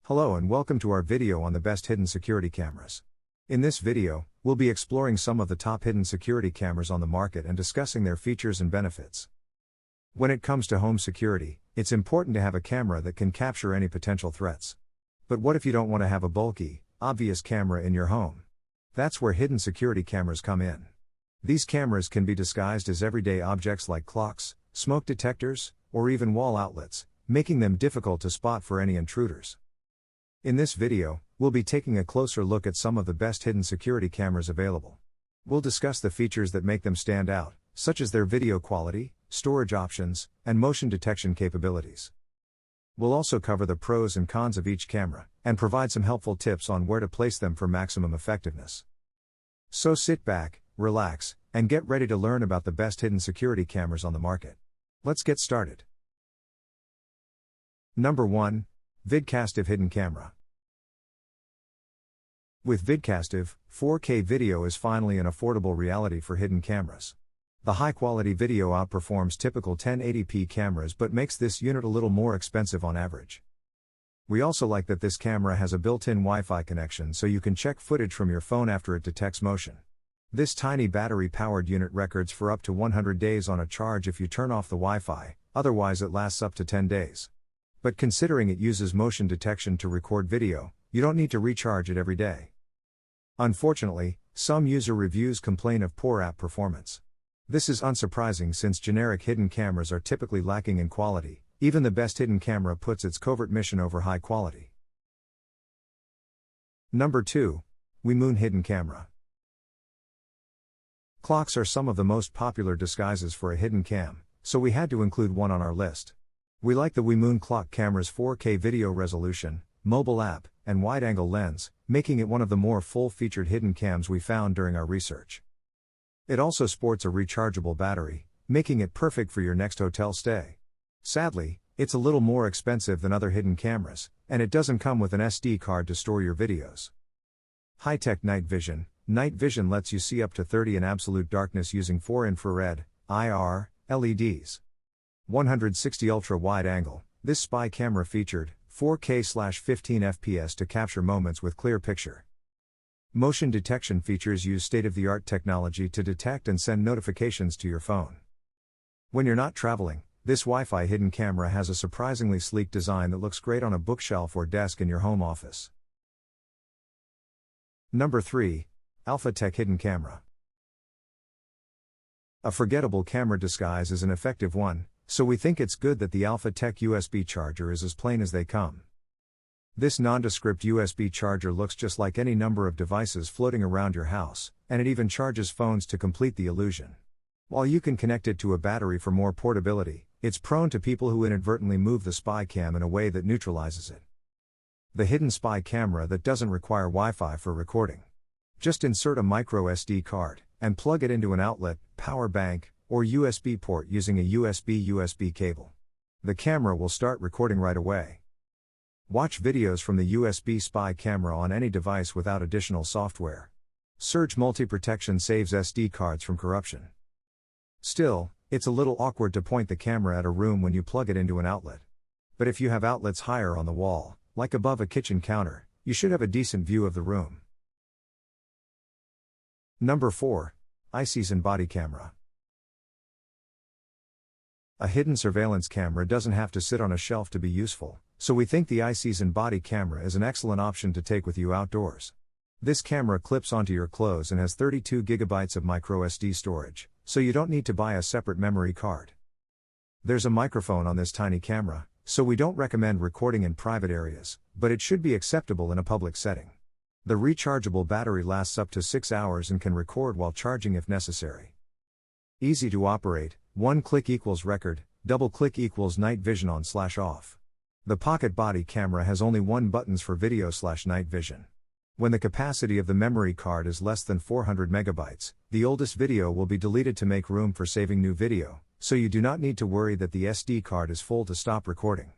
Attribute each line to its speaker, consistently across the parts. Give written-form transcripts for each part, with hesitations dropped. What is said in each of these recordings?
Speaker 1: Hello and welcome to our video on the best hidden security cameras. In this video, we'll be exploring some of the top hidden security cameras on the market and discussing their features and benefits. When it comes to home security, it's important to have a camera that can capture any potential threats. But what if you don't want to have a bulky, obvious camera in your home? That's where hidden security cameras come in. These cameras can be disguised as everyday objects like clocks, smoke detectors, or even wall outlets, making them difficult to spot for any intruders. In this video, we'll be taking a closer look at some of the best hidden security cameras available. We'll discuss the features that make them stand out, such as their video quality, storage options, and motion detection capabilities. We'll also cover the pros and cons of each camera, and provide some helpful tips on where to place them for maximum effectiveness. So sit back, relax, and get ready to learn about the best hidden security cameras on the market. Let's get started. Number 1. Vidcast Hidden Camera. With Vidcast, 4K video is finally an affordable reality for hidden cameras. The high-quality video outperforms typical 1080p cameras but makes this unit a little more expensive on average. We also like that this camera has a built-in Wi-Fi connection so you can check footage from your phone after it detects motion. This tiny battery-powered unit records for up to 100 days on a charge if you turn off the Wi-Fi, otherwise it lasts up to 10 days. But considering it uses motion detection to record video, you don't need to recharge it every day. Unfortunately, some user reviews complain of poor app performance. This is unsurprising since generic hidden cameras are typically lacking in quality. Even the best hidden camera puts its covert mission over high quality. Number 2. Wemoon Hidden Camera. Clocks are some of the most popular disguises for a hidden cam, so we had to include one on our list. We like the Wemoon clock camera's 4K video resolution, mobile app, and wide-angle lens, making it one of the more full-featured hidden cams we found during our research. It also sports a rechargeable battery, making it perfect for your next hotel stay. Sadly, it's a little more expensive than other hidden cameras, and it doesn't come with an SD card to store your videos. High-tech night vision. Night vision lets you see up to 30 in absolute darkness using 4 infrared, IR, LEDs. 160 ultra-wide angle. This spy camera featured 4K/15 FPS to capture moments with clear picture. Motion detection features use state-of-the-art technology to detect and send notifications to your phone. When you're not traveling, this Wi-Fi hidden camera has a surprisingly sleek design that looks great on a bookshelf or desk in your home office. Number 3. Alphatech Hidden Camera. A forgettable camera disguise is an effective one, so we think it's good that the Alphatech USB charger is as plain as they come. This nondescript USB charger looks just like any number of devices floating around your house, and it even charges phones to complete the illusion. While you can connect it to a battery for more portability, it's prone to people who inadvertently move the spy cam in a way that neutralizes it. The hidden spy camera that doesn't require Wi-Fi for recording. Just insert a micro SD card, and plug it into an outlet, power bank, or USB port using a USB cable. The camera will start recording right away. Watch videos from the USB spy camera on any device without additional software. Surge multi-protection saves SD cards from corruption. Still, it's a little awkward to point the camera at a room when you plug it into an outlet. But if you have outlets higher on the wall, like above a kitchen counter, you should have a decent view of the room. Number 4. Iseason Body Camera. A hidden surveillance camera doesn't have to sit on a shelf to be useful, so we think the Iseason Body Camera is an excellent option to take with you outdoors. This camera clips onto your clothes and has 32 GB of microSD storage, so you don't need to buy a separate memory card. There's a microphone on this tiny camera, so we don't recommend recording in private areas, but it should be acceptable in a public setting. The rechargeable battery lasts up to 6 hours and can record while charging if necessary. Easy to operate. One click equals record, double click equals night vision on/off. The pocket body camera has only one buttons for video/night vision. When the capacity of the memory card is less than 400 megabytes, the oldest video will be deleted to make room for saving new video, so you do not need to worry that the SD card is full to stop recording.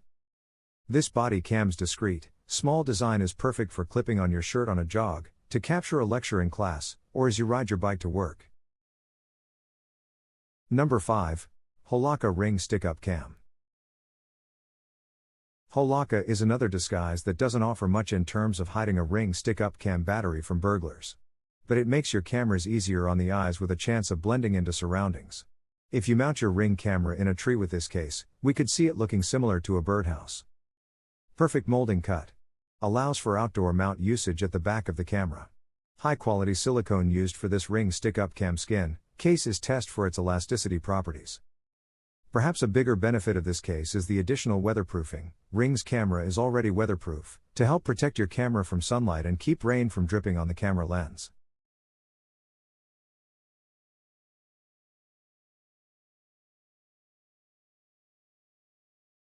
Speaker 1: This body cam's discreet, small design is perfect for clipping on your shirt on a jog, to capture a lecture in class, or as you ride your bike to work. Number 5. Halaka Ring Stick-Up Cam. Halaka is another disguise that doesn't offer much in terms of hiding a Ring stick-up cam battery from burglars. But it makes your cameras easier on the eyes with a chance of blending into surroundings. If you mount your Ring camera in a tree with this case, we could see it looking similar to a birdhouse. Perfect molding cut. Allows for outdoor mount usage at the back of the camera. High-quality silicone used for this Ring stick-up cam skin case is tested for its elasticity properties. Perhaps a bigger benefit of this case is the additional weatherproofing. Ring's camera is already weatherproof, to help protect your camera from sunlight and keep rain from dripping on the camera lens.